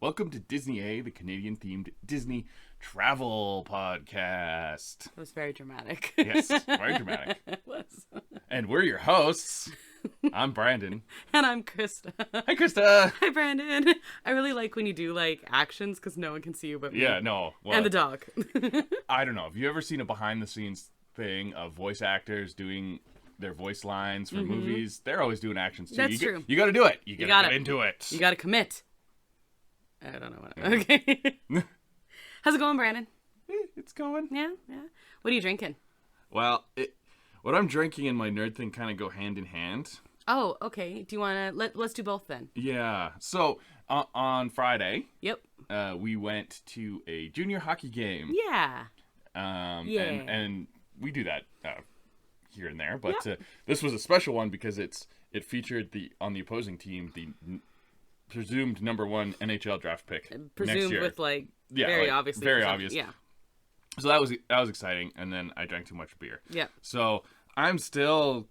Welcome to Disney A, the Canadian-themed Disney travel podcast. It was very dramatic. Yes, very dramatic. It was. And we're your hosts. I'm Brandon. And I'm Krysta. Hi, Krysta. Hi, Brandon. I really like when you do, actions because no one can see you but me. Yeah, no. Well, and the dog. I don't know. Have you ever seen a behind-the-scenes thing of voice actors doing their voice lines for movies? They're always doing actions, too. That's true. You got to do it. You got to get it. into it. You got to commit. I don't know what. Okay. How's it going, Brandon? It's going. Yeah. What are you drinking? Well, what I'm drinking and my nerd thing kind of go hand in hand. Oh, okay. Do you want to let's do both then? Yeah. So on Friday, Yep. We went to a junior hockey game. Yeah. And we do that here and there, but this was a special one because it featured on the opposing team the presumed number one NHL draft pick Presumed next year. with very obviously. Very obvious. Yeah. So that was exciting, and then I drank too much beer. Yeah. So I'm still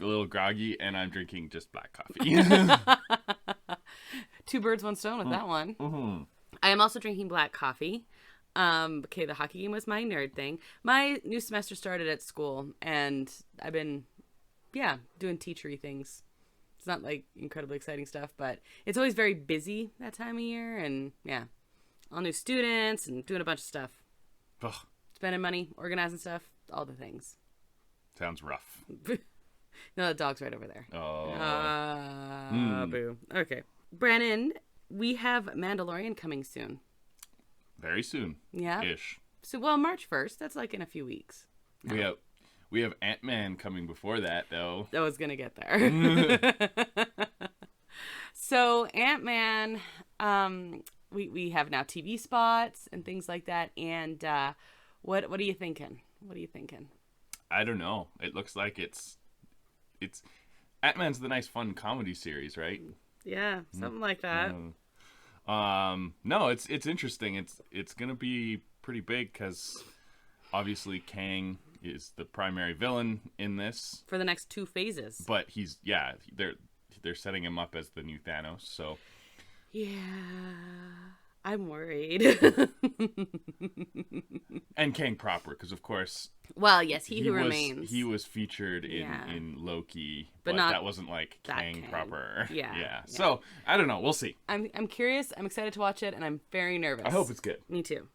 a little groggy, and I'm drinking just black coffee. Two birds, one stone with that one. Mm-hmm. I am also drinking black coffee. Okay, the hockey game was my nerd thing. My new semester started at school, and I've been, doing teachery things. It's not incredibly exciting stuff, but it's always very busy that time of year, and all new students and doing a bunch of stuff. Ugh. Spending money, organizing stuff, all the things. Sounds rough. No, the dog's right over there. Oh. Boo. Okay. Brandon, we have Mandalorian coming soon. Very soon. Yeah. Ish. So, March 1st. That's in a few weeks. No. We have Ant-Man coming before that, though. I was going to get there. So, Ant-Man, we have now TV spots and things like that. And what are you thinking? I don't know. It looks like it's Ant-Man's the nice fun comedy series, right? Yeah, something like that. No, it's interesting. It's going to be pretty big because obviously Kang is the primary villain in this for the next two phases. But they're setting him up as the new Thanos, so yeah, I'm worried. And Kang proper, because of course. Well, yes, he who remains. He was featured in Loki, but that wasn't Kang proper. Yeah. So I don't know. We'll see. I'm curious. I'm excited to watch it, and I'm very nervous. I hope it's good. Me too.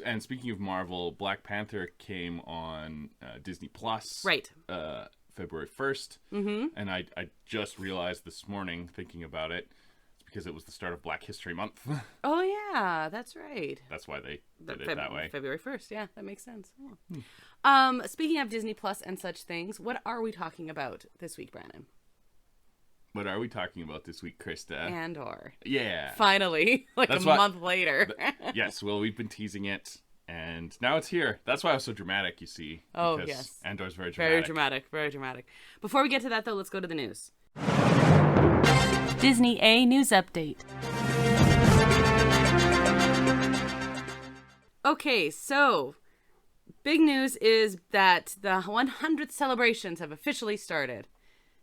And speaking of Marvel, Black Panther came on Disney Plus. Right. February 1st. Mm-hmm. And I just realized this morning, thinking about it, it's because it was the start of Black History Month. Oh, yeah, that's right. That's why they did it that way. February 1st, yeah, that makes sense. Oh. Speaking of Disney Plus and such things, what are we talking about this week, Brandon? What are we talking about this week, Krysta? Andor. Yeah. Finally, month later. Yes, well, we've been teasing it, and now it's here. That's why I was so dramatic, you see. Oh, yes. Andor's very dramatic. Very dramatic. Before we get to that, though, let's go to the news. Disney A News Update. Okay, so big news is that the 100th celebrations have officially started.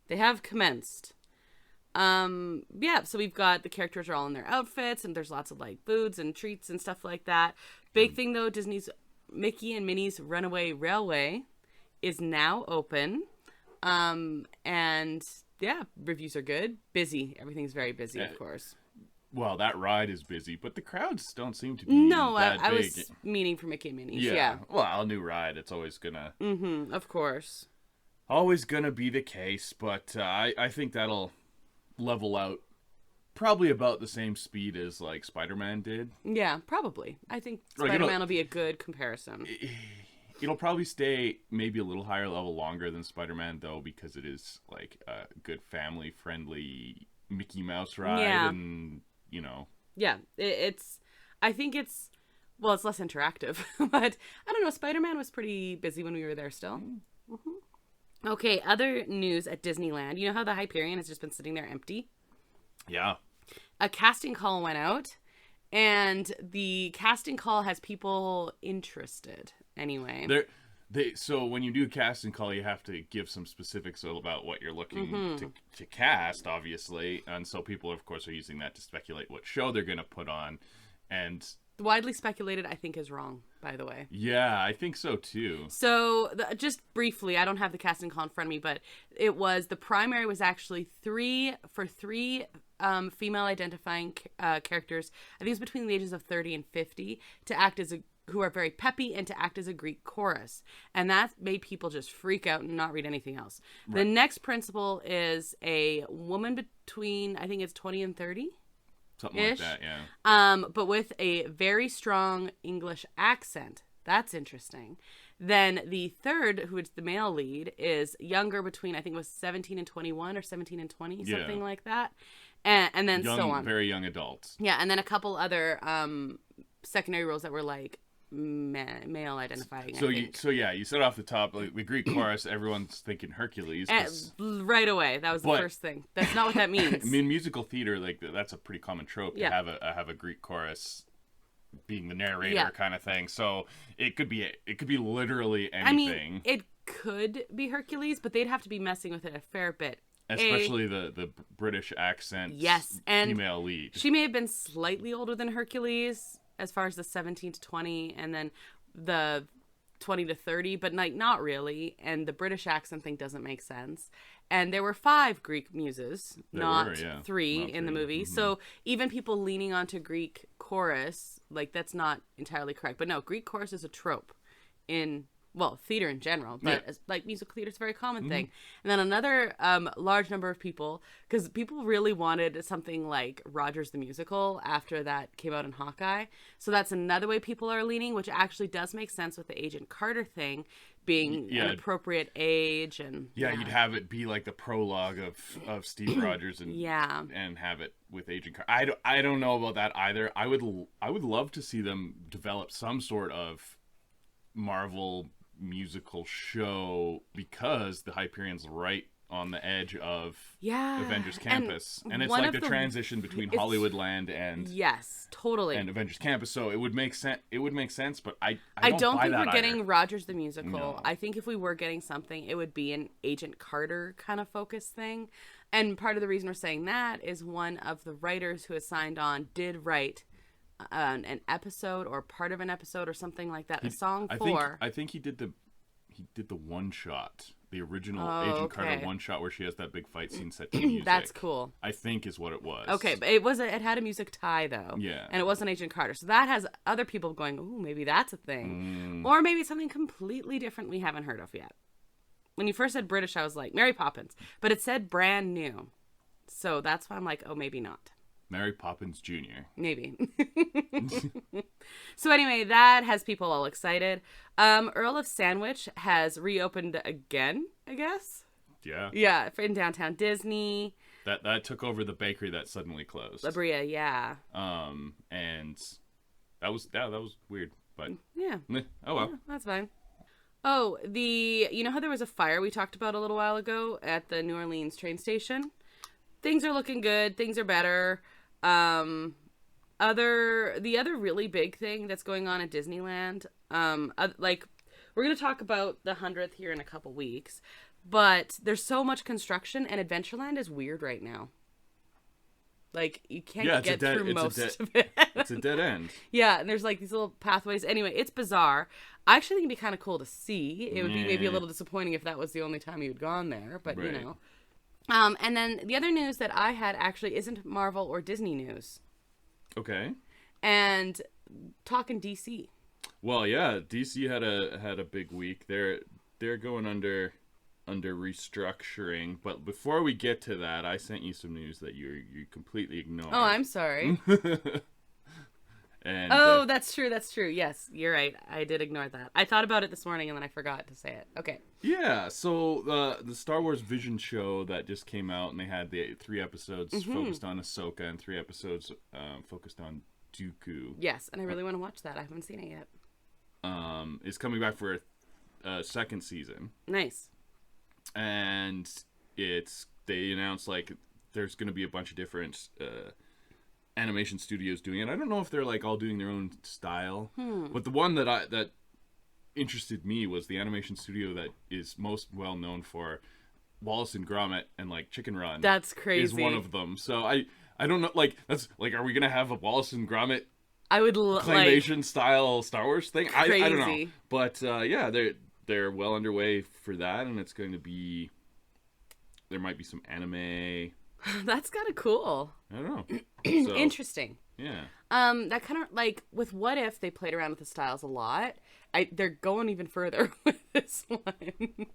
They have commenced. So we've got the characters are all in their outfits, and there's lots of foods and treats and stuff like that. Big thing though, Disney's Mickey and Minnie's Runaway Railway is now open. Reviews are good. Busy. Everything's very busy, of course. Well, that ride is busy, but the crowds don't seem to be that I big. was meaning for Mickey and Minnie's. Yeah. Well, a new ride, it's always gonna... Mm-hmm, of course. Always gonna be the case, but I think that'll level out probably about the same speed as Spider-Man did. Yeah, probably. I think Spider-Man will be a good comparison. It'll probably stay maybe a little higher level longer than Spider-Man, though, because it is a good family-friendly Mickey Mouse ride, and Yeah, I think it's less interactive, but I don't know. Spider-Man was pretty busy when we were there still. Mm-hmm. Okay, other news at Disneyland. You know how the Hyperion has just been sitting there empty? Yeah. A casting call went out, and the casting call has people interested anyway. So when you do a casting call, you have to give some specifics about what you're looking to cast, obviously, and so people, of course, are using that to speculate what show they're going to put on, and widely speculated, I think, is wrong, by the way. Yeah, I think so too. So just briefly, I don't have the casting call in front of me, but the primary was actually three female identifying characters. I think it was between the ages of 30 and 50 to act as who are very peppy and to act as a Greek chorus. And that made people just freak out and not read anything else. Right. The next principal is a woman between, I think it's 20 and 30. Something like that, yeah. But with a very strong English accent. That's interesting. Then the third, who is the male lead, is younger between, I think it was 17 and 21 or 17 and 20, something like that. And then so on. Very young adults. Yeah, and then a couple other secondary roles that were like male identifying. So you said off the top, like the Greek chorus, everyone's thinking Hercules. Right away, that was the first thing. That's not what that means. I mean, musical theater, like that's a pretty common trope to have a Greek chorus being the narrator kind of thing. So it could be literally anything. I mean, it could be Hercules, but they'd have to be messing with it a fair bit. Especially the British accent. Yes, and female lead. She may have been slightly older than Hercules, as far as the 17 to 20, and then the 20 to 30, but not really. And the British accent thing doesn't make sense. And there were 5 Greek muses, not 3 in the movie. Mm-hmm. So even people leaning onto Greek chorus, like that's not entirely correct. But no, Greek chorus is a trope in, well, theater in general, but like musical theater is a very common thing. And then another large number of people, because people really wanted something like Rogers the Musical after that came out in Hawkeye. So that's another way people are leaning, which actually does make sense with the Agent Carter thing being an appropriate age. And you'd have it be like the prologue of Steve Rogers and and have it with Agent Carter. I don't know about that either. I would love to see them develop some sort of Marvel musical show, because the Hyperion's right on the edge of Avengers Campus, and it's like the transition between Hollywoodland and totally and Avengers Campus. So it would make sense. But I don't think we're getting either. Rogers the Musical. No. I think if we were getting something, it would be an Agent Carter kind of focus thing. And part of the reason we're saying that is one of the writers who has signed on did write an episode or part of an episode or something like that. I think he did the one shot, the original Agent Carter one shot where she has that big fight scene set to music. That's cool. I think is what it was. Okay, but it had a music tie though. Yeah. And it wasn't Agent Carter. So that has other people going, ooh, maybe that's a thing. Or maybe it's something completely different we haven't heard of yet. When you first said British, I was like, Mary Poppins. But it said brand new. So that's why I'm like, oh, maybe not. Mary Poppins Jr. Maybe. So anyway, that has people all excited. Earl of Sandwich has reopened again, I guess. Yeah. Yeah, in downtown Disney. That took over the bakery that suddenly closed. La Brea, yeah. And that was weird, but yeah. Oh well. Yeah, that's fine. Oh, you know how there was a fire we talked about a little while ago at the New Orleans train station? Things are looking good. Things are better. The other really big thing that's going on at Disneyland, like we're going to talk about the 100th here in a couple weeks, but there's so much construction and Adventureland is weird right now. Like you can't get through most of it. It's a dead end. Yeah, and there's like these little pathways. Anyway, it's bizarre. I actually think it'd be kind of cool to see. It would be maybe a little disappointing if that was the only time you'd gone there, but you know. And then the other news that I had actually isn't Marvel or Disney news. Okay. And talking DC. Well, yeah, DC had a big week. They're going under restructuring. But before we get to that, I sent you some news that you completely ignored. Oh, I'm sorry. And, that's true. That's true. Yes, you're right. I did ignore that. I thought about it this morning and then I forgot to say it. Okay. Yeah. So the Star Wars Vision show that just came out, and they had the 3 episodes focused on Ahsoka and 3 episodes focused on Dooku. Yes, and I really want to watch that. I haven't seen it yet. It's coming back for a second season. Nice. And they announced like there's going to be a bunch of different animation studios doing it. I don't know if they're like all doing their own style, but the one that interested me was the animation studio that is most well known for Wallace and Gromit and like Chicken Run. That's crazy. Is one of them. So I don't know. Like that's like, are we gonna have a Wallace and Gromit? I would claymation style Star Wars thing. I don't know, but yeah, they're well underway for that, and it's going to be. There might be some anime. That's kind of cool. I don't know. So, interesting. Yeah. That kind of like with What If, they played around with the styles a lot. They're going even further with this one.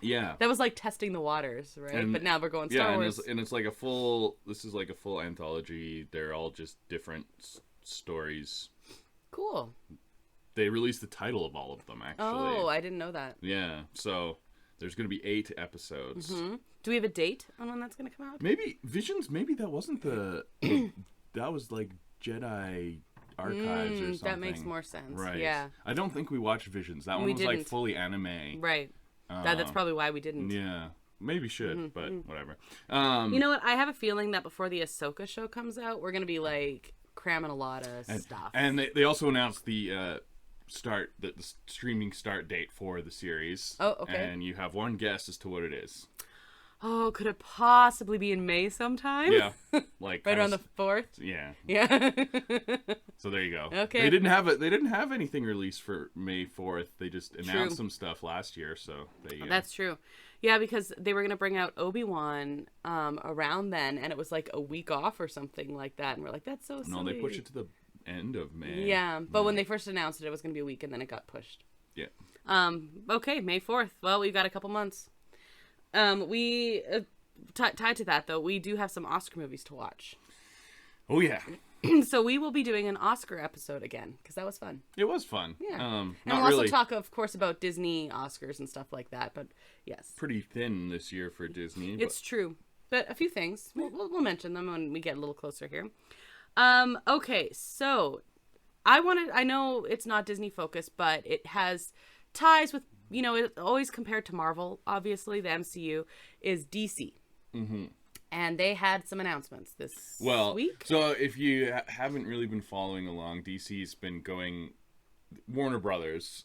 Yeah. That was like testing the waters, right? But now we're going Star Wars. And it's like a full. This is like a full anthology. They're all just different stories. Cool. They released the title of all of them, actually. Oh, I didn't know that. Yeah. So there's going to be 8 episodes. Mm-hmm. Do we have a date on when that's going to come out? Maybe Visions. Maybe that wasn't the. That was like Jedi Archives or something. That makes more sense. Right. Yeah. I don't think we watched Visions. That one was like fully anime. Right. That's probably why we didn't. Yeah. Maybe should, but whatever. You know what? I have a feeling that before the Ahsoka show comes out, we're going to be like cramming a lot of stuff. And they also announced the the streaming start date for the series. Oh, okay. And you have one guess as to what it is. Oh, could it possibly be in May sometime? Yeah, like right around the 4th. Yeah. Yeah. So there you go. Okay. They didn't have anything released for May 4th. They just announced some stuff last year. So they. That's true. Yeah, because they were gonna bring out Obi-Wan around then, and it was like a week off or something like that, and we're like, that's so silly. No, they pushed it to the end of May. Yeah, but when they first announced it was gonna be a week, and then it got pushed. Yeah. Okay, May 4th. Well, we've got a couple months. We tied to that though, we do have some Oscar movies to watch. Oh yeah. So we will be doing an Oscar episode again because that was fun. It was fun. Yeah. And we'll also talk, of course, about Disney Oscars and stuff like that. But yes, pretty thin this year for Disney. It's true, but a few things we'll mention them when we get a little closer here. Okay, so I know it's not Disney focused, but it has ties with, you know, it's always compared to Marvel. Obviously, the MCU is DC. Mm-hmm. And they had some announcements this week. So if you haven't really been following along, DC's been going. Warner Brothers,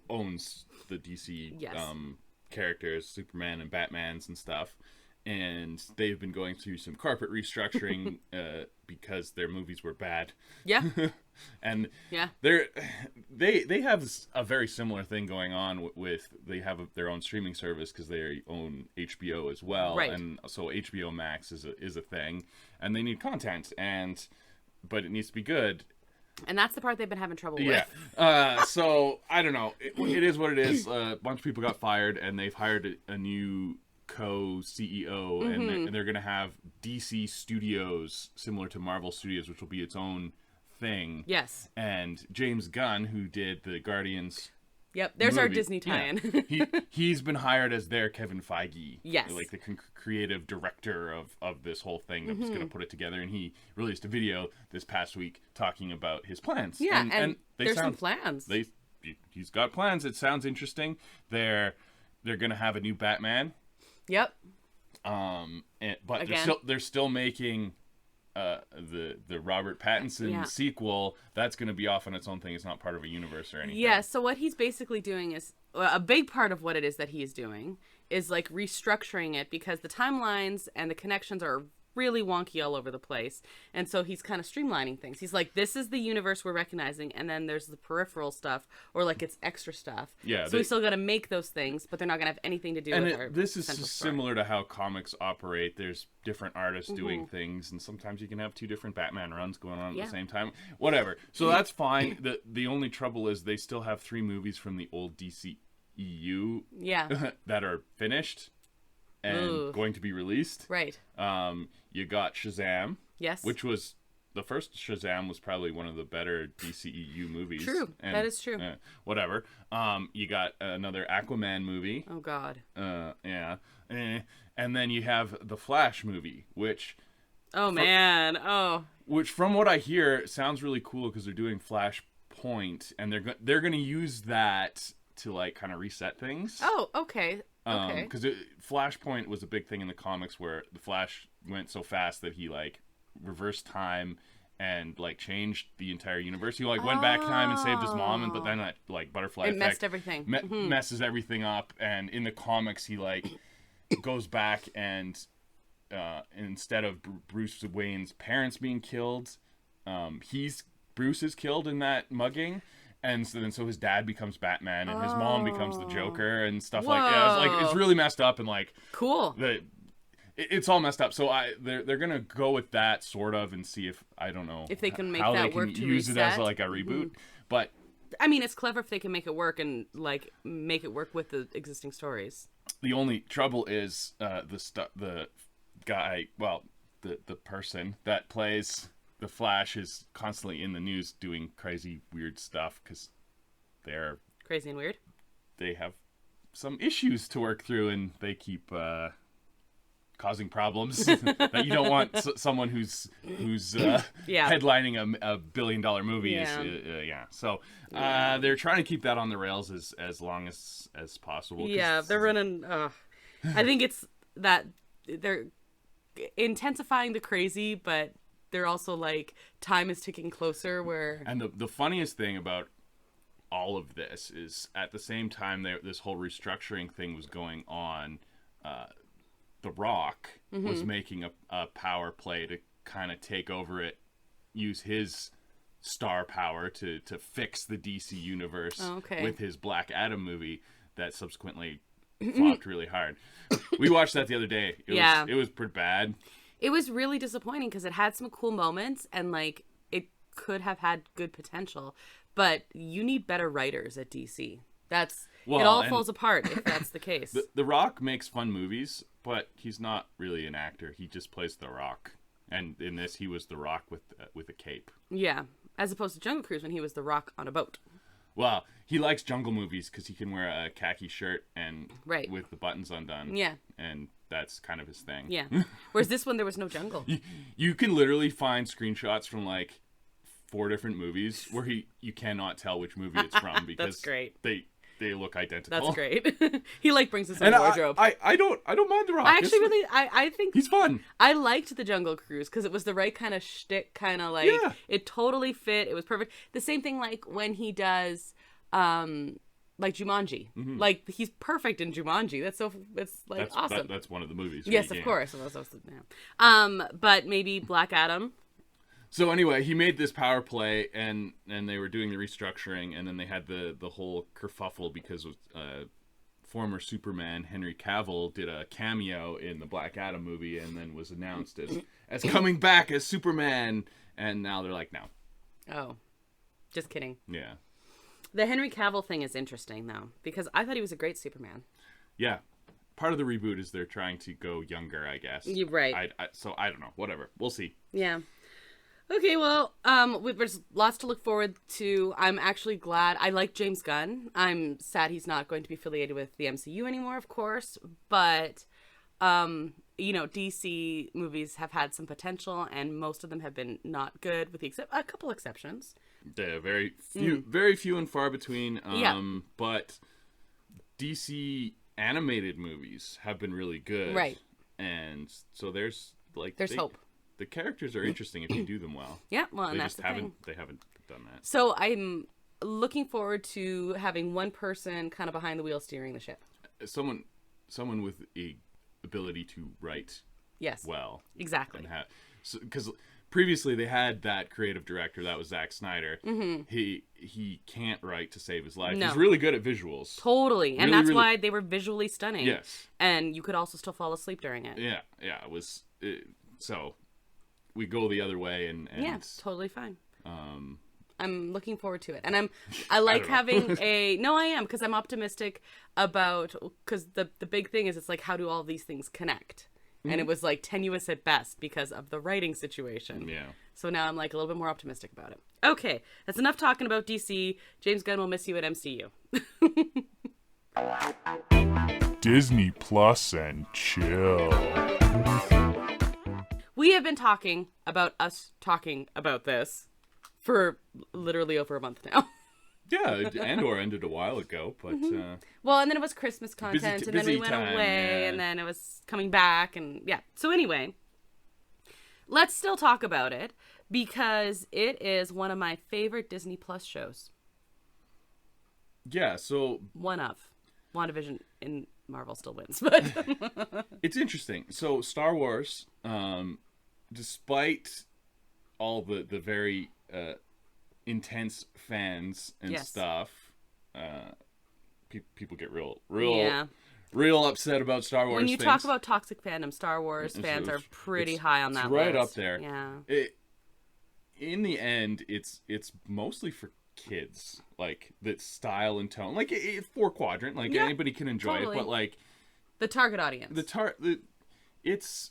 owns the DC characters, Superman and Batmans and stuff, and they've been going through some carpet restructuring because their movies were bad. Yeah. And they have a very similar thing going on with they have their own streaming service because they own HBO as well, right. And so HBO Max is a thing, and they need content, but it needs to be good. And that's the part they've been having trouble with. Yeah. So I don't know. It is what it is. A bunch of people got fired, and they've hired a new co-CEO, and they're going to have DC Studios similar to Marvel Studios, which will be its own thing. Yes. And James Gunn, who did the Guardians. Yep, there's our Disney tie-in. Yeah. He's been hired as their Kevin Feige. Yes. Like the creative director of this whole thing that was going to put it together. And he released a video this past week talking about his plans. Yeah, and there's some plans. He's got plans. It sounds interesting. They're going to have a new Batman. Yep. But they're still making the Robert Pattinson sequel. That's going to be off on its own thing. It's not part of a universe or anything. Yeah, so what he's basically doing is a big part of what it is that he is doing is like restructuring it because the timelines and the connections are really wonky all over the place. And so he's kind of streamlining things. He's like, this is the universe we're recognizing, and then there's the peripheral stuff, or like it's extra stuff. Yeah. So we still got to make those things, but they're not going to have anything to do with our this is similar to how comics operate. There's different artists doing things, and sometimes you can have 2 different Batman runs going on at the same time. Whatever. So that's fine. The only trouble is they still have 3 movies from the old DCEU that are finished and going to be released. Right. You got Shazam. Yes. Which was the first Shazam was probably one of the better DCEU movies. True. That is true. Whatever. You got another Aquaman movie. Oh God. Yeah. And then you have the Flash movie, which. Oh man. Which, from what I hear, sounds really cool because they're doing Flashpoint, and they're going to use that to like kind of reset things. Oh, okay. Okay. Because Flashpoint was a big thing in the comics where the Flash went so fast that he like reversed time and like changed the entire universe. He like went back in time and saved his mom, and but then that like butterfly effect messed everything. Messes everything up. And in the comics, he like goes back and instead of Bruce Wayne's parents being killed, Bruce is killed in that mugging. And so his dad becomes Batman, and his mom becomes the Joker, and stuff like that. Yeah, it's really messed up, and like cool. It's all messed up. So they're gonna go with that sort of, and see if I don't know if they can make how that they can work to use reset. it as like a reboot. But I mean, it's clever if they can make it work and like make it work with the existing stories. The only trouble is the guy, well, the person that plays the Flash is constantly in the news doing crazy, weird stuff because they're crazy and weird. They have some issues to work through, and they keep causing problems that you don't want someone who's headlining a $1 billion movie. So they're trying to keep that on the rails as long as possible. Yeah, they're running. I think it's that they're intensifying the crazy, but they're also like time is ticking closer. And the funniest thing about all of this is at the same time this whole restructuring thing was going on. The Rock was making a power play to kind of take over it, use his star power to fix the DC universe with his Black Adam movie that subsequently flopped really hard. We watched that the other day. It was pretty bad. It was really disappointing because it had some cool moments and like it could have had good potential, but you need better writers at DC. It all falls apart if that's the case. The Rock makes fun movies, but he's not really an actor. He just plays The Rock. And in this, he was The Rock with a cape. Yeah, as opposed to Jungle Cruise when he was The Rock on a boat. Well, he likes jungle movies because he can wear a khaki shirt and with the buttons undone. Yeah. And that's kind of his thing. Yeah. Whereas this one, there was no jungle. You can literally find screenshots from like 4 different movies where you cannot tell which movie it's from because that's great. They look identical. That's great. He like brings his own wardrobe. I don't mind The Rock. I think he's fun. I liked the Jungle Cruise because it was the right kind of shtick, kind of like it totally fit. It was perfect. The same thing like when he does like Jumanji. Like he's perfect in Jumanji. That's awesome. That's one of the movies. Right? Yes, of course. But maybe Black Adam. So anyway, he made this power play, and they were doing the restructuring, and then they had the whole kerfuffle because former Superman Henry Cavill did a cameo in the Black Adam movie, and then was announced as coming back as Superman, and now they're like, no. Oh, just kidding. Yeah. The Henry Cavill thing is interesting though, because I thought he was a great Superman. Yeah. Part of the reboot is they're trying to go younger, I guess. You're right. So I don't know. Whatever. We'll see. Yeah. Okay, well, there's lots to look forward to. I'm actually glad. I like James Gunn. I'm sad he's not going to be affiliated with the MCU anymore, of course. But, DC movies have had some potential, and most of them have been not good, with a couple exceptions. Yeah, very few and far between. But DC animated movies have been really good. Right. And so there's hope. The characters are interesting if you do them well. Yeah, well, and that's the thing. They haven't done that. So I'm looking forward to having one person kind of behind the wheel steering the ship. Someone with a ability to write. Yes. Well. Exactly. Because previously they had that creative director that was Zack Snyder. Mm-hmm. He can't write to save his life. No. He's really good at visuals. Totally, and that's why they were visually stunning. Yes. And you could also still fall asleep during it. Yeah. So. We go the other way and yeah, totally fine. I'm looking forward to it, and I like having I am because I'm optimistic because the big thing is it's like how do all these things connect, and it was like tenuous at best because of the writing situation. Yeah. So now I'm like a little bit more optimistic about it. Okay, that's enough talking about DC. James Gunn will miss you at MCU. Disney Plus and chill. We have been talking about this for literally over a month now. Yeah, Andor ended a while ago, but... well, and then it was Christmas content, and then we went away, and then it was coming back, and yeah. So anyway, let's still talk about it, because it is one of my favorite Disney Plus shows. Yeah, so One of. WandaVision in Marvel still wins, but it's interesting. So Star Wars, despite all the very intense fans and Yes. stuff, people get real upset about Star Wars. When you things. talk about toxic fandom, Star Wars fans are pretty high on that list. Right up there. Yeah. In the end, it's mostly for kids, like the style and tone, like four quadrant, like anybody can enjoy totally. it, but like The target audience. it's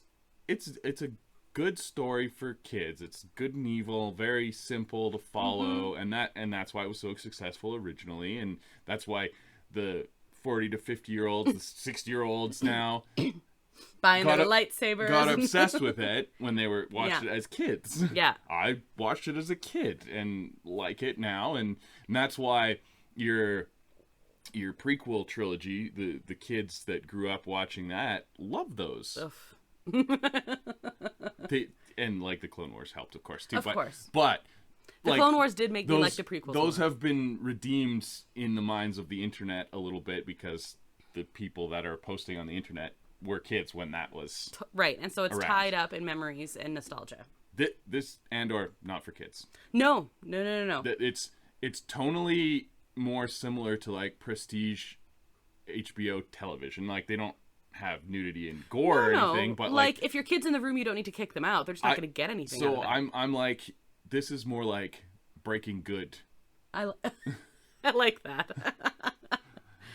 a good story for kids. It's good and evil, very simple to follow, and that's why it was so successful originally, and that's why the 40 to 50-year-olds, the 60-year-olds now buying their lightsabers. Got obsessed with it when they were watched it as kids. Yeah. I watched it as a kid and like it now, and that's why your prequel trilogy, the kids that grew up watching that love those. And like the Clone Wars helped, of course, too. Of course. But the Clone Wars did make me like the prequels. Those have been redeemed in the minds of the internet a little bit because the people that are posting on the internet were kids when that was right, and so it's around. tied up in memories and nostalgia. This Andor, not for kids. No. It's tonally more similar to like prestige HBO television. Like they don't have nudity and gore or anything, but like if your kid's in the room, you don't need to kick them out. They're just not going to get anything. So out of it. I'm like, this is more like Breaking Good. I like that.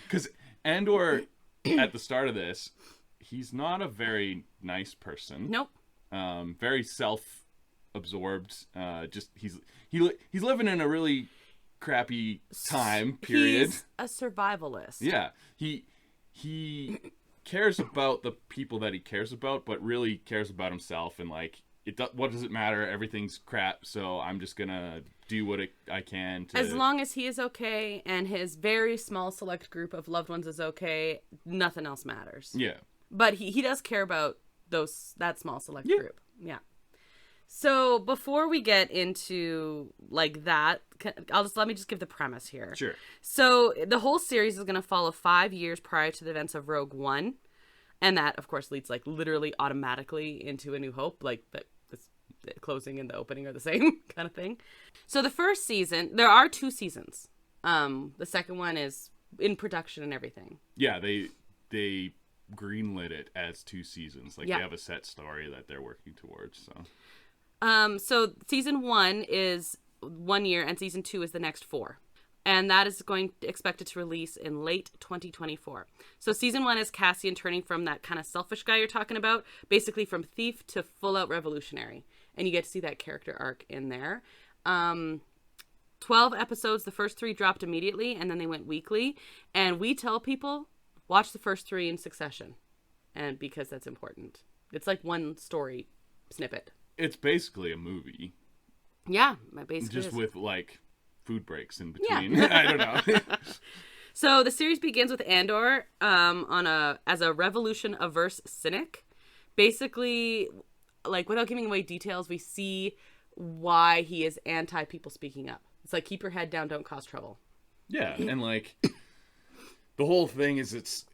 Because Andor at the start of this, he's not a very nice person. Nope. Very self-absorbed. Just he's living in a really crappy time period. He's a survivalist. Yeah, he cares about the people that he cares about, but really cares about himself. And like, what does it matter? Everything's crap. So I'm just gonna do what I can to. As long as he is okay and his very small select group of loved ones is okay, nothing else matters. Yeah. But he does care about that small select group. Yeah. So before we get into like that, let me just give the premise here. Sure. So the whole series is going to follow 5 years prior to the events of Rogue One, and that of course leads like literally automatically into A New Hope, like the closing and the opening are the same kind of thing. So the first season, there are 2 seasons. The second one is in production and everything. Yeah, they greenlit it as 2 seasons. Like they have a set story that they're working towards. So season 1 is 1 year and season 2 is the next 4. And that is expected to release in late 2024. So season 1 is Cassian turning from that kind of selfish guy you're talking about, basically from thief to full out revolutionary. And you get to see that character arc in there. 12 episodes, the first 3 dropped immediately and then they went weekly. And we tell people, watch the first 3 in succession. And because that's important. It's like one story snippet. It's basically a movie. Yeah, basically just is. with like food breaks in between. Yeah. I don't know. So the series begins with Andor as a revolution averse cynic. Basically, like without giving away details, we see why he is anti people speaking up. It's like keep your head down, don't cause trouble. Yeah, and like the whole thing is it's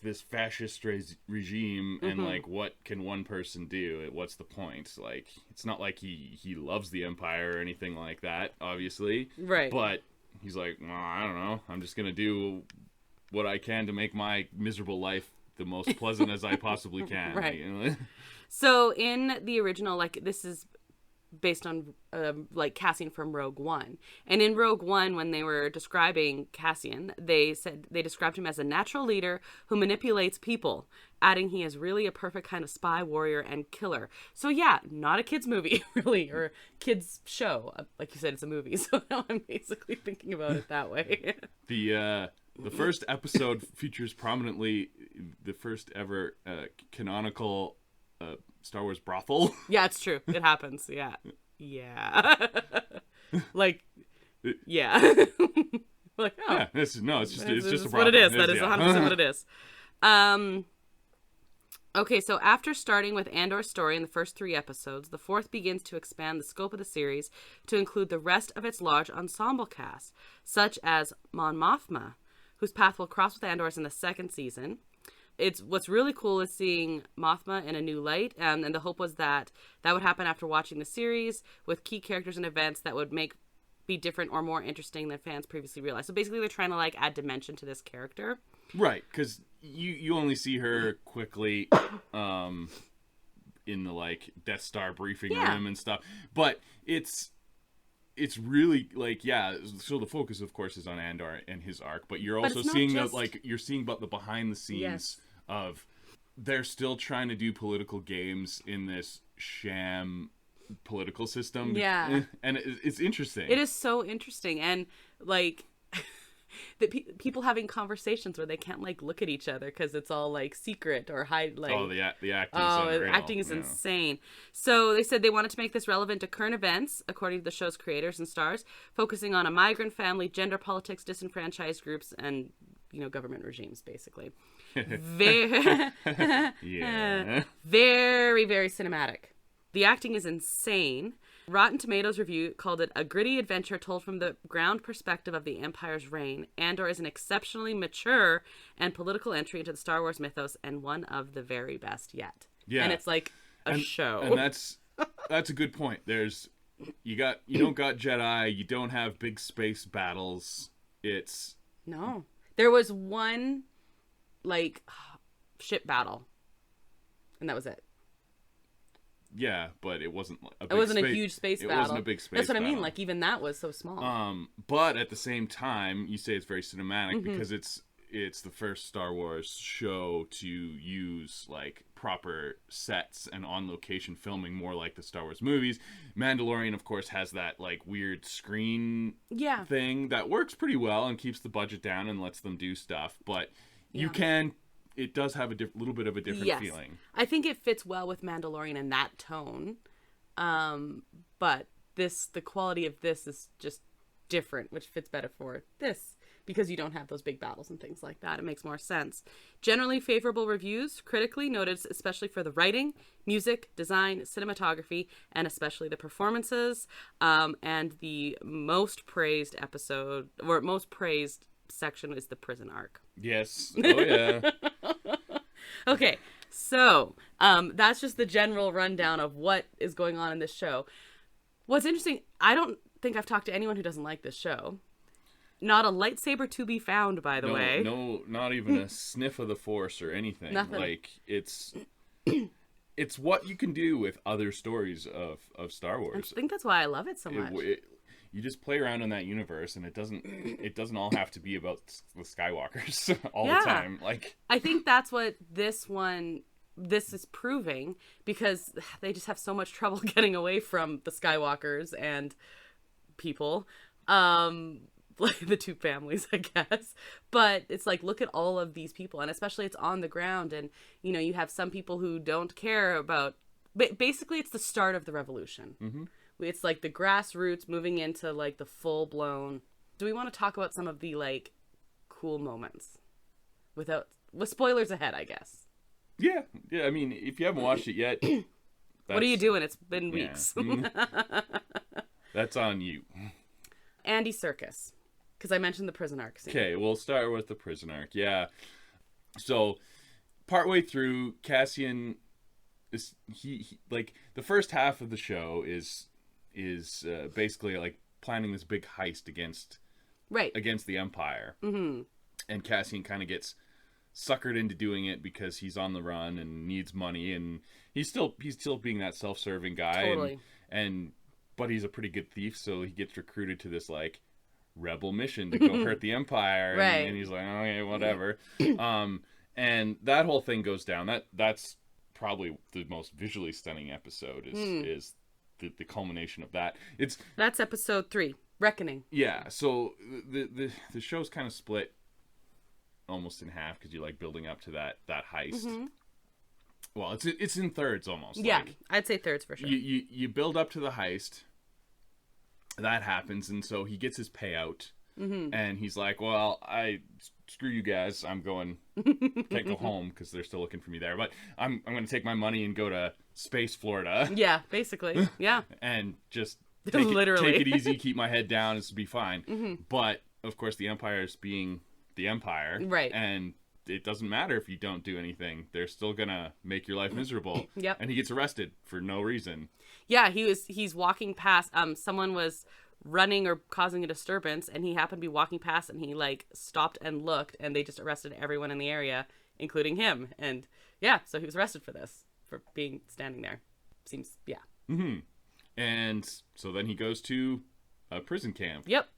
this fascist regime, and like what can one person do? What's the point? Like it's not like he loves the empire or anything like that, obviously. Right. But he's like, well, I don't know. I'm just gonna do what I can to make my miserable life the most pleasant as I possibly can. Right. Like, you know? So in the original, like this is based on like Cassian from Rogue One. And in Rogue One, when they were describing Cassian, they described him as a natural leader who manipulates people, adding he is really a perfect kind of spy, warrior, and killer. So yeah, not a kid's movie, really, or kid's show. Like you said, it's a movie, so now I'm basically thinking about it that way. The first episode features prominently the first ever canonical Star Wars brothel. Yeah, it's true. It happens. Yeah. Like, yeah. Like, oh. Yeah, it's just a what brothel. it is. That is 100% what it is. Okay, so after starting with Andor's story in the first 3 episodes, the 4th begins to expand the scope of the series to include the rest of its large ensemble cast, such as Mon Mothma, whose path will cross with Andor's in the 2nd season. What's really cool is seeing Mothma in a new light, and the hope was that would happen after watching the series with key characters and events that would be different or more interesting than fans previously realized. So basically, they're trying to like add dimension to this character. Right, because you only see her quickly in the like Death Star briefing room and stuff, but it's really like so the focus of course is on Andor and his arc, but you're also seeing you're seeing about the behind the scenes of they're still trying to do political games in this sham political system. And it's interesting. It is so interesting, and like that people having conversations where they can't like look at each other because it's all like secret or hide. Like the acting. The acting is insane. So they said they wanted to make this relevant to current events, according to the show's creators and stars, focusing on a migrant family, gender politics, disenfranchised groups, and government regimes, basically. Very, very, very cinematic. The acting is insane. Rotten Tomatoes review called it a gritty adventure told from the ground perspective of the Empire's reign. Andor is an exceptionally mature and political entry into the Star Wars mythos, and one of the very best yet. Yeah, and it's like a show. And that's a good point. You don't got Jedi. You don't have big space battles. There was one like ship battle, and that was it. Yeah, but it wasn't a huge space battle. It wasn't a big space That's what battle. I mean. Like, even that was so small. But at the same time, you say it's very cinematic because it's the first Star Wars show to use like proper sets and on location filming, more like the Star Wars movies. Mandalorian, of course, has that like weird screen thing that works pretty well and keeps the budget down and lets them do stuff. But it does have a little bit of a different feeling. I think it fits well with Mandalorian in that tone. But the quality of this is just different, which fits better for this because you don't have those big battles and things like that. It makes more sense. Generally favorable reviews, critically noted, especially for the writing, music, design, cinematography, and especially the performances. And the most praised episode, or most praised section, is the prison arc. Yes. Oh, yeah. Okay, so that's just the general rundown of what is going on in this show. What's interesting, I don't think I've talked to anyone who doesn't like this show. Not a lightsaber to be found, by the way. No, not even a sniff of the Force or anything. Nothing. Like, it's what you can do with other stories of Star Wars. I think that's why I love it so much. You just play around in that universe, and it doesn't all have to be about the Skywalkers all the time. Like, I think that's what this is proving, because they just have so much trouble getting away from the Skywalkers and people, like the two families, I guess. But it's like, look at all of these people, and especially it's on the ground, and you have some people who don't care about. Basically, it's the start of the revolution. Mm-hmm. It's like the grassroots moving into like the full blown. Do we want to talk about some of the like cool moments with spoilers ahead, I guess? Yeah. I mean, if you haven't watched it yet, what are you doing? It's been weeks. That's on you. Andy Serkis, because I mentioned the prison arc scene. Okay, we'll start with the prison arc. Yeah. So, partway through, Cassian is he like the first half of the show is basically like planning this big heist against the Empire. Mm-hmm. And Cassian kind of gets suckered into doing it because he's on the run and needs money, and he's still being that self-serving guy. Totally. But he's a pretty good thief, so he gets recruited to this like rebel mission to go hurt the Empire. Right. And he's like, okay, whatever. And that whole thing goes down. That's probably the most visually stunning episode is the culmination of that. That's episode 3, Reckoning. Yeah. So the show's kind of split almost in half because you like building up to that heist. Mm-hmm. Well, it's in thirds almost. Yeah, like, I'd say thirds for sure. You build up to the heist. That happens, and so he gets his payout and he's like, well, screw you guys, I'm going, can't go home because they're still looking for me there, but I'm going to take my money and go to Space Florida. Yeah, basically. Yeah. And just Literally. take it easy, keep my head down, and be fine. But of course the Empire's being the Empire, right? And it doesn't matter if you don't do anything, they're still gonna make your life miserable. Yep. And he gets arrested for no reason. Yeah, he's walking past, someone was running or causing a disturbance, and he happened to be walking past, and he like stopped and looked, and they just arrested everyone in the area, including him. And yeah, so he was arrested for being standing there. Seems, yeah. And so then he goes to a prison camp. Yep.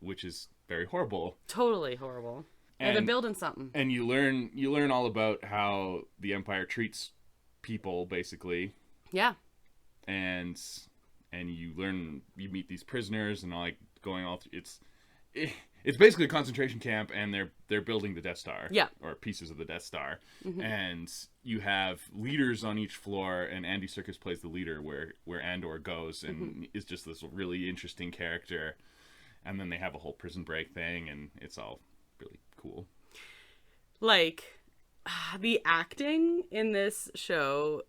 Which is very horrible. Totally horrible. And they're building something. And you learn all about how the Empire treats people, basically. Yeah. And you meet these prisoners and like going all through, it's basically a concentration camp, and they're building the Death Star. Yeah. Or pieces of the Death Star. And you have leaders on each floor, and Andy Serkis plays the leader where Andor goes, and is just this really interesting character. And then they have a whole prison break thing, and it's all really cool. Like, the acting in this show,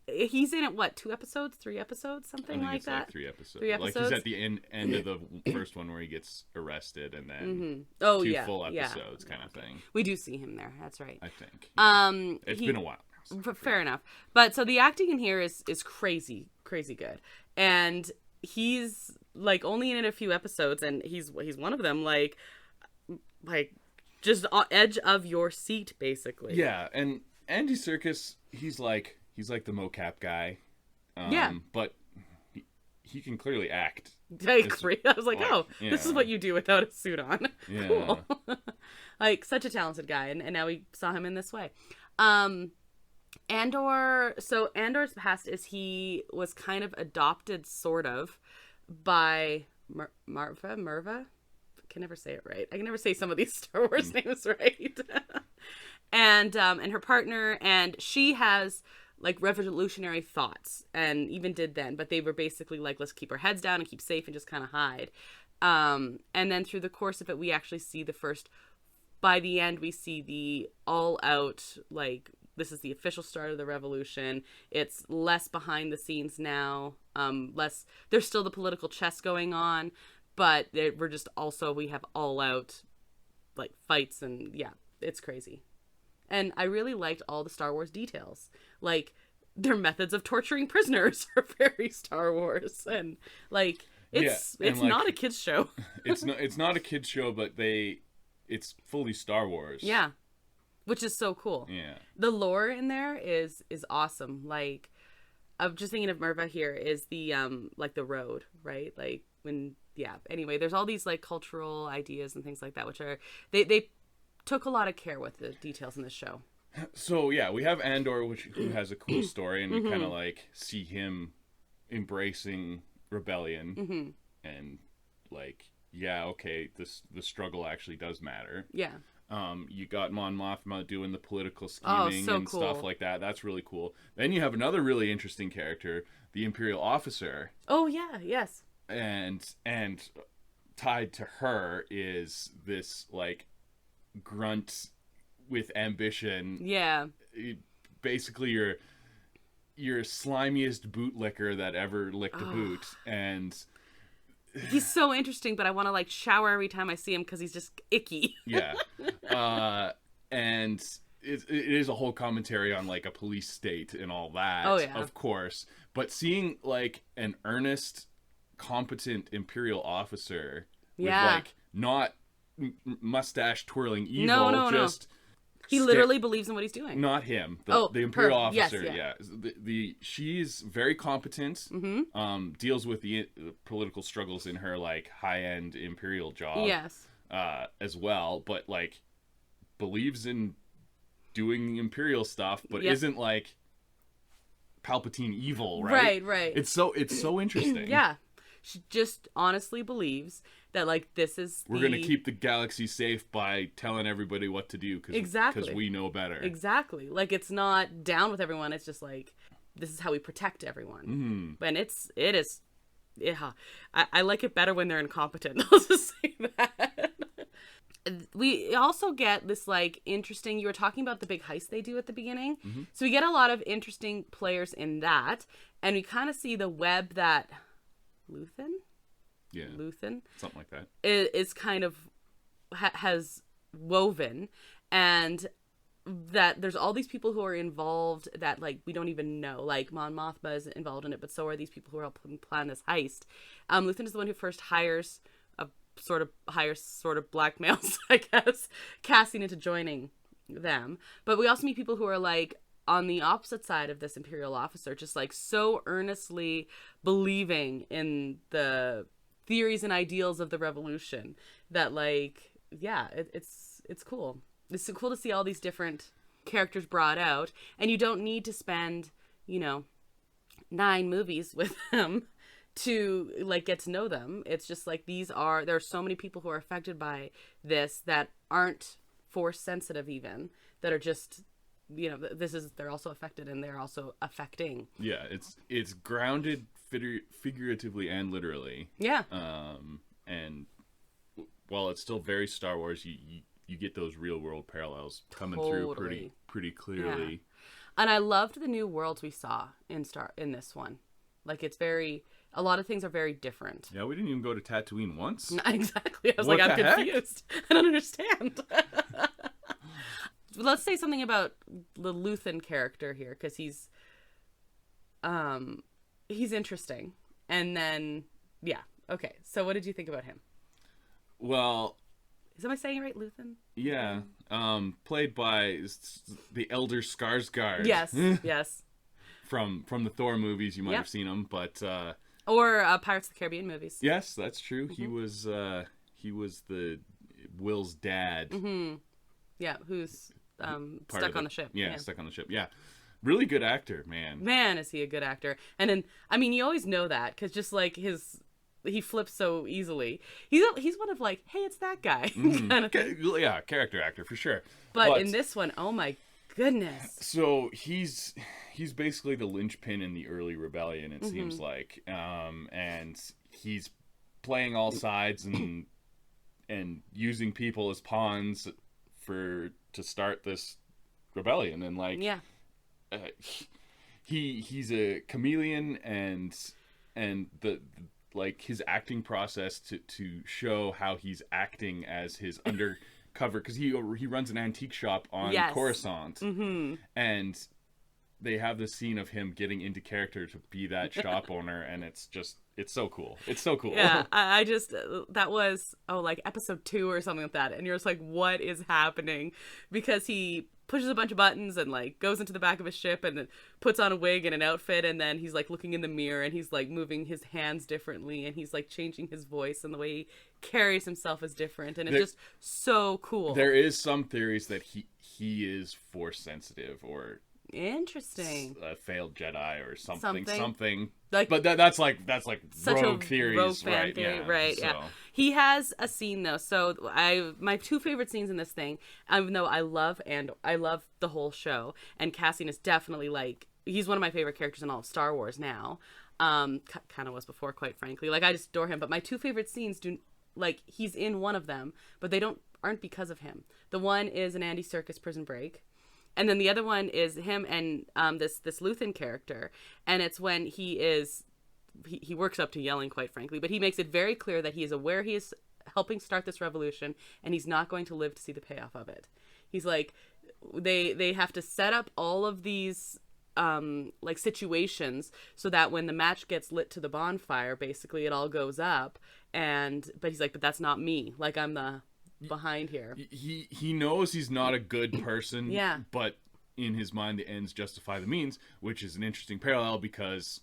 he's in it, what, 2 episodes? 3 episodes? Something like that? Like 3 episodes. 3 episodes? Like, he's at the end of the first one where he gets arrested, and then 2 full episodes kind of thing. We do see him there. That's right. I think. It's been a while now. So fair enough. But so the acting in here is crazy, crazy good. And he's like only in it a few episodes, and he's one of them, like just edge of your seat, basically. Yeah, and Andy Serkis, he's like the mocap guy. But he can clearly act. I agree. I was like, this is what you do without a suit on. Yeah. Cool. Like, such a talented guy, and now we saw him in this way. Andor's past is he was kind of adopted, sort of, by Merva? I can never say it right. I can never say some of these Star Wars names right. and her partner, and she has like revolutionary thoughts, and even did then, but they were basically like, let's keep our heads down and keep safe and just kind of hide. And then through the course of it, we actually see by the end, we see the all out, like, this is the official start of the revolution. It's less behind the scenes now. There's still the political chess going on, but we have all out like fights, and yeah, it's crazy. And I really liked all the Star Wars details. Like, their methods of torturing prisoners are very Star Wars, and like it's like, not a kids show. it's not a kids show, but it's fully Star Wars. Yeah. Which is so cool. Yeah. The lore in there is awesome. Like, I'm just thinking of Merva here is the like the road, right? Like anyway, there's all these like cultural ideas and things like that, which are they took a lot of care with the details in this show. So yeah, we have Andor, who has a cool story, and we kind of like see him embracing rebellion, and like, yeah, okay, the struggle actually does matter. Yeah. You got Mon Mothma doing the political scheming so and cool. stuff like that. That's really cool. Then you have another really interesting character, the Imperial officer. Oh yeah, yes. And tied to her is this like grunt with ambition. Yeah. Basically your slimiest bootlicker that ever licked a boot, and he's so interesting, but I want to like shower every time I see him because he's just icky. Yeah. And it is a whole commentary on like a police state and all that. Oh, yeah. Of course. But seeing like an earnest, competent Imperial officer with like not mustache twirling evil, no. He literally believes in what he's doing. Not him. The Imperial officer. Yes, yeah. She's very competent. Deals with the political struggles in her like high-end Imperial job. Yes. As well, but like believes in doing Imperial stuff, but isn't like Palpatine evil, right? Right. It's so interesting. Yeah. She just honestly believes that like we're gonna keep the galaxy safe by telling everybody what to do because we know better. Exactly. Like, it's not down with everyone. It's just like, this is how we protect everyone. And it is yeah, I like it better when they're incompetent. I'll just say that. We also get this like interesting, you were talking about the big heist they do at the beginning. So we get a lot of interesting players in that, and we kind of see the web that Luthen something like that is kind of has woven, and that there's all these people who are involved that like we don't even know, like Mon Mothma is involved in it, but so are these people who are helping plan this heist. Luthen is the one who first hires sort of blackmails, I guess, Cassian into joining them. But we also meet people who are like on the opposite side of this Imperial officer, just like so earnestly believing in the theories and ideals of the revolution that like, yeah, it's cool. It's so cool to see all these different characters brought out, and you don't need to spend, 9 movies with them to like get to know them. It's just like there are so many people who are affected by this that aren't force sensitive, even that are just they're also affected and they're also affecting. Yeah, it's grounded figuratively and literally. Yeah. And while it's still very Star Wars, you get those real world parallels coming through pretty clearly. Yeah. And I loved the new worlds we saw in this one. Like a lot of things are very different. Yeah, we didn't even go to Tatooine once. Exactly. I was What like, I'm the heck? confused. I don't understand. Let's say something about the Luthen character here, because he's interesting. And then, yeah. Okay. So what did you think about him? Well, am I saying it right, Luthen? Yeah. Played by the Elder Skarsgård. Yes. Yes. From the Thor movies, you might have seen him, but or Pirates of the Caribbean movies. Yes, that's true. Mm-hmm. He was the Will's dad. Mm-hmm. Yeah, who's stuck on the ship. Yeah, stuck on the ship. Yeah, really good actor, man. Man, is he a good actor? And then, I mean, you always know that because just like he flips so easily. He's one of like, hey, it's that guy. Kind of thing. Yeah, character actor for sure. But in this one, oh my goodness. So he's basically the linchpin in the early rebellion, it seems like, and he's playing all sides and using people as pawns to start this rebellion, and like he's a chameleon, and the like his acting process to show how he's acting as his undercover, because he runs an antique shop on Coruscant, and they have this scene of him getting into character to be that shop owner, and it's so cool. It's so cool. Yeah, I just that was like episode 2 or something like that, and you're just like, what is happening? Because he pushes a bunch of buttons and like goes into the back of his ship and then puts on a wig and an outfit, and then he's like looking in the mirror and he's like moving his hands differently, and he's like changing his voice, and the way he carries himself is different, and it's just so cool. There is some theories that he is force sensitive, or interesting, a failed Jedi or something. Like, but that's like such rogue theories, rogue fan right? Theory, yeah, right? so. Yeah. He has a scene though. So my 2 favorite scenes in this thing, even though I love the whole show, and Cassian is definitely like, he's one of my favorite characters in all of Star Wars now. Kind of was before, quite frankly. Like, I just adore him. But my 2 favorite scenes he's in one of them, but they aren't because of him. The one is an Andy Serkis Prison Break. And then the other one is him and this Luthen character, and it's when he works up to yelling, quite frankly, but he makes it very clear that he is aware he is helping start this revolution, and he's not going to live to see the payoff of it. He's like, they have to set up all of these like situations so that when the match gets lit to the bonfire, basically it all goes up, but he's like, but that's not me. Like, I'm the behind here. He knows he's not a good person, but in his mind the ends justify the means, which is an interesting parallel, because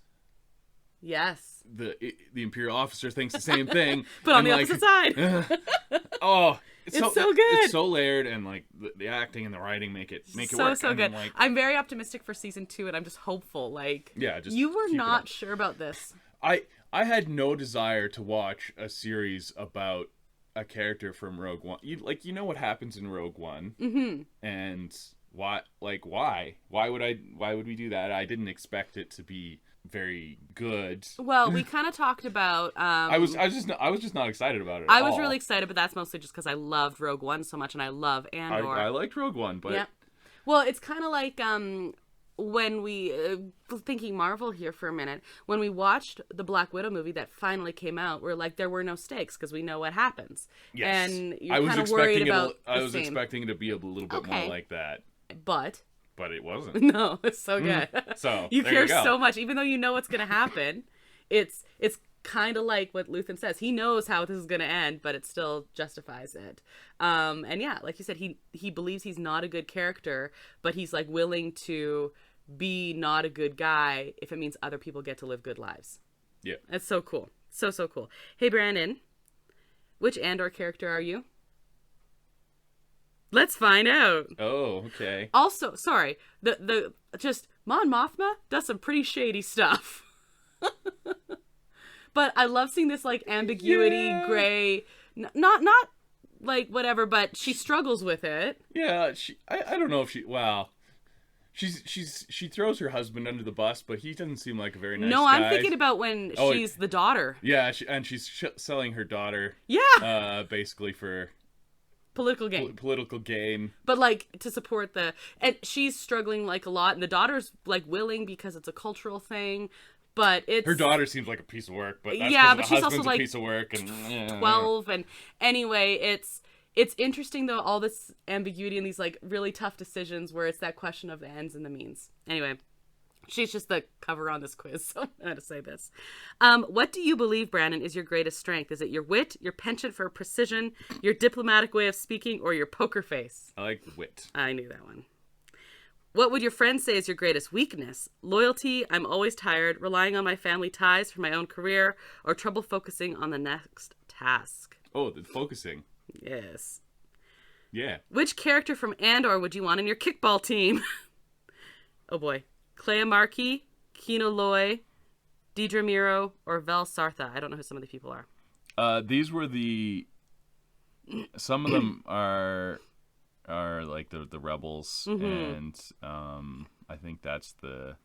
the Imperial officer thinks the same thing but on the opposite side. It's so good. It's so layered, and like the acting and the writing make it work. So good. I'm very optimistic for season 2, and I'm just hopeful. Like, you were not sure about this. I had no desire to watch a series about a character from Rogue One. You know what happens in Rogue One, and why would we do that? I didn't expect it to be very good. Well, we kind of talked about. I was just not excited about it. I was really excited, but that's mostly just because I loved Rogue One so much, and I love Andor. I liked Rogue One, but yeah. Well, it's kind of like when we thinking Marvel here for a minute. When we watched the Black Widow movie that finally came out, we're like, there were no stakes because we know what happens. Yes. And you're kind of worried about. I was expecting it to be a little bit more like that, but it wasn't. No, it's so good. So you care you go. so much, even though you know what's going to happen. It's kind of like what Luthen says. He knows how this is going to end, but it still justifies it. And yeah, like you said, he believes he's not a good character, but he's like willing to be not a good guy if it means other people get to live good lives. Yeah. That's so cool. So cool. Hey, Brandon, which Andor character are you? Let's find out. Oh, okay. Also, sorry, the just Mon Mothma does some pretty shady stuff. But I love seeing this like ambiguity, gray, not like whatever, but she struggles with it. Yeah, I don't know if she throws her husband under the bus, but he doesn't seem like a very nice guy. No, I'm thinking about when she's the daughter. Yeah, she's selling her daughter. Yeah. Basically for political gain. Political gain. But like to support and she's struggling like a lot, and the daughter's like willing because it's a cultural thing. But her daughter seems like a piece of work, but that's but the she's husband's also like a piece of work and 12. And anyway, it's interesting though, all this ambiguity and these like really tough decisions where it's that question of the ends and the means. Anyway, she's just the cover on this quiz, so I'm going to say this. What do you believe, Brandon, is your greatest strength? Is it your wit, your penchant for precision, your diplomatic way of speaking, or your poker face? I like wit. I knew that one. What would your friends say is your greatest weakness? Loyalty, I'm always tired, relying on my family ties for my own career, or trouble focusing on the next task? Oh, the focusing. Yes. Yeah. Which character from Andor would you want in your kickball team? Oh boy. Clea Markey, Kino Loy, Deidre Miro, or Vel Sartha. I don't know who some of the people are. These were some of them are like the rebels, and I think that's the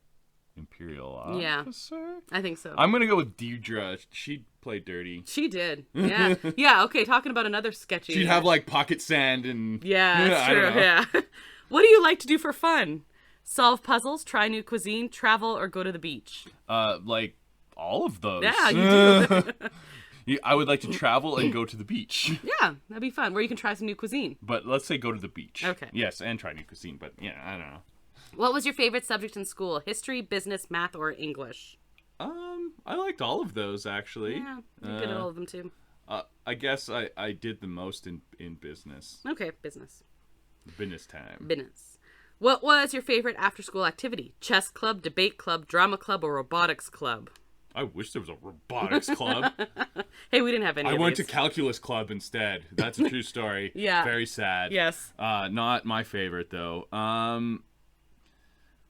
Imperial officer. Yeah, I think so. I'm gonna go with Deidre. She played dirty. She did. Yeah. Yeah. Okay. Talking about another sketchy. She'd have like pocket sand and. Yeah, that's true. Yeah. What do you like to do for fun? Solve puzzles, try new cuisine, travel, or go to the beach? Like all of those. Yeah, you do. I would like to travel and go to the beach. Yeah, that'd be fun. Where you can try some new cuisine. But let's say go to the beach. Okay. Yes, and try new cuisine. But yeah, I don't know. What was your favorite subject in school? History, business, math, or English? I liked all of those actually. Yeah, you're good at all of them too. I guess I did the most in business. Okay, business. Business time. Business. What was your favorite after-school activity? Chess club, debate club, drama club, or robotics club? I wish there was a robotics club. Hey, we didn't have any. I went to calculus club instead. That's a true story. Yeah. Very sad. Yes. Not my favorite though.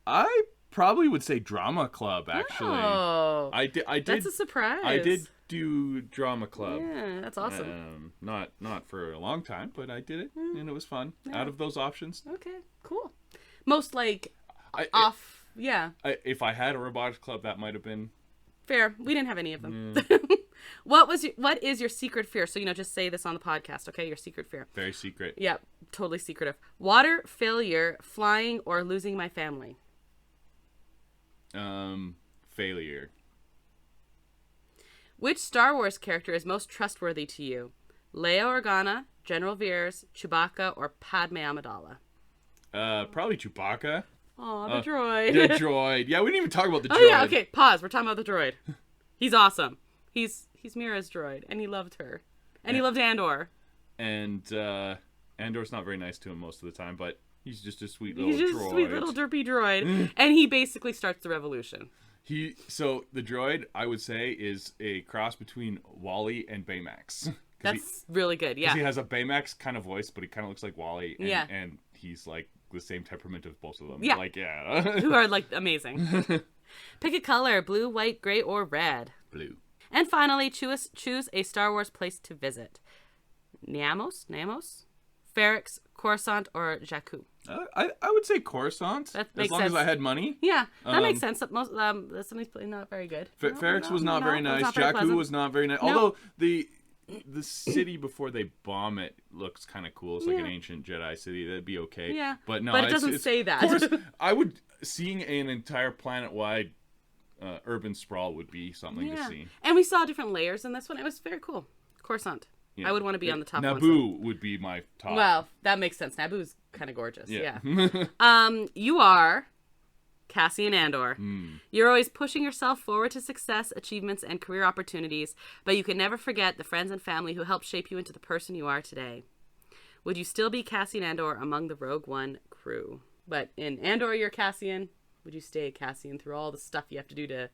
I probably would say drama club actually. Oh. I did. That's a surprise. I did do drama club. Yeah, that's awesome. Not for a long time, but I did it and it was fun. Yeah. Out of those options. Okay, cool. Most like yeah. If I had a robotics club, that might have been fair. We didn't have any of them. What is your secret fear? So, just say this on the podcast, okay? Your secret fear. Very secret. Yeah, totally secretive. Water, failure, flying, or losing my family? Failure. Which Star Wars character is most trustworthy to you? Leia Organa, General Veers, Chewbacca, or Padme Amidala? Probably Chewbacca. Aw, the droid. The droid. Yeah, we didn't even talk about the droid. Oh yeah, okay, pause. We're talking about the droid. He's awesome. He's Mira's droid, and he loved her. And he loved Andor. And Andor's not very nice to him most of the time, but he's just a sweet little droid. He's just a sweet little derpy droid. And he basically starts the revolution. So the droid, I would say, is a cross between Wally and Baymax. That's really good, yeah. He has a Baymax kind of voice, but he kind of looks like Wally. And, yeah. And he's like the same temperament of both of them. Yeah. Like, yeah. Who are like amazing. Pick a color, blue, white, gray, or red. Blue. And finally, choose a Star Wars place to visit. Naemos, Ferrex, Coruscant, or Jakku? I would say Coruscant, That as makes long sense. as I had money. Yeah, that makes sense. Most somebody's not very good. Ferrex was not very nice. Jakku was not very nice. No. Although the city before they bomb it looks kind of cool. It's like an ancient Jedi city. That'd be okay. Yeah, but no, but it doesn't say that. Of course, I would seeing an entire planet-wide urban sprawl would be something to see. And we saw different layers in this one. It was very cool. Coruscant. Yeah. I would want to be on the top one. Naboo would be my top. Well, that makes sense. Naboo's kind of gorgeous. Yeah. Yeah. You are Cassian Andor. Hmm. You're always pushing yourself forward to success, achievements, and career opportunities, but you can never forget the friends and family who helped shape you into the person you are today. Would you still be Cassian Andor among the Rogue One crew? But in Andor, you're Cassian. Would you stay Cassian through all the stuff you have to do to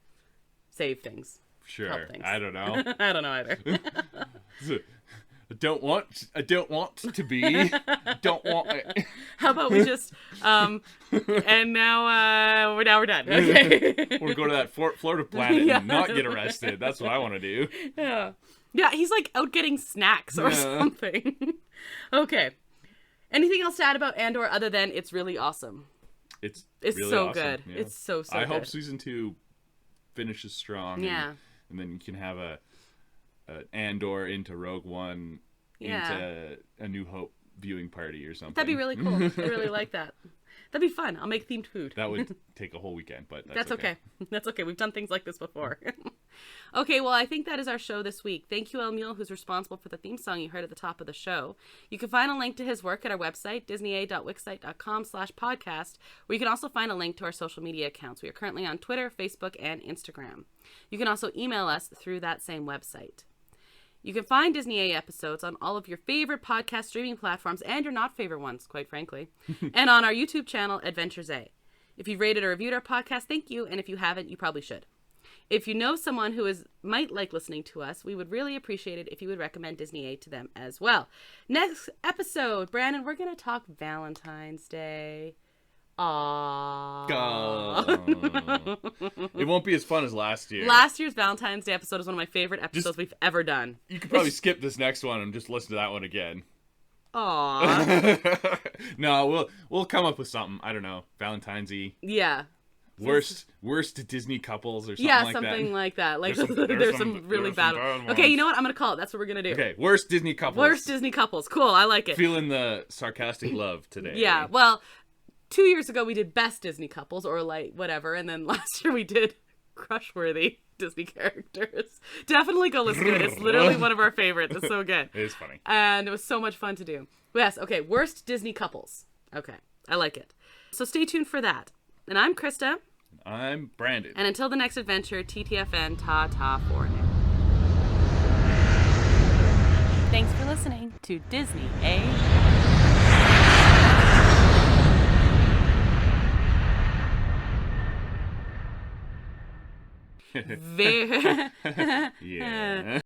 save things? Sure. Help things. I don't know. I don't know either. I don't want to be. Don't want. How about we just and now we're done. Okay. Or go to that Florida planet and not get arrested. That's what I want to do. Yeah. Yeah, he's like out getting snacks or something. Okay. Anything else to add about Andor other than it's really awesome? It's so really awesome. good. Yeah. It's so I good. hope season 2 finishes strong. Yeah. And then you can have a Andor into Rogue One into a New Hope viewing party or something. That'd be really cool. I really like that. That'd be fun. I'll make themed food. That would take a whole weekend, but That's okay. That's okay. We've done things like this before. Okay, well, I think that is our show this week. Thank you, El Mule, who's responsible for the theme song you heard at the top of the show. You can find a link to his work at our website, disneya.wixsite.com/podcast, where you can also find a link to our social media accounts. We are currently on Twitter, Facebook, and Instagram. You can also email us through that same website. You can find Disney A episodes on all of your favorite podcast streaming platforms and your not favorite ones, quite frankly, and on our YouTube channel, Adventures A. If you've rated or reviewed our podcast, thank you, and if you haven't, you probably should. If you know someone who might like listening to us, we would really appreciate it if you would recommend Disney A to them as well. Next episode, Brandon, we're going to talk Valentine's Day. Aww. It won't be as fun as last year. Last year's Valentine's Day episode is one of my favorite episodes we've ever done. You could probably skip this next one and just listen to that one again. Aww. No, we'll come up with something. I don't know. Valentine's-y. Yeah. Worst Disney couples or something like that. Yeah, something like that. Like There's some really bad bad ones. Okay, you know what? I'm going to call it. That's what we're going to do. Okay, worst Disney couples. Worst Disney couples. Cool. I like it. Feeling the sarcastic love today. Yeah. Well, 2 years ago we did best Disney couples or like whatever, and then last year we did crush-worthy Disney characters. Definitely go listen to it. It's literally one of our favorites. It's so good. It is funny. And it was so much fun to do. Yes, okay, worst Disney couples. Okay, I like it. So stay tuned for that. And I'm Krysta. I'm Brandon. And until the next adventure, TTFN, ta-ta for now. Thanks for listening to Disney A. Very Yeah.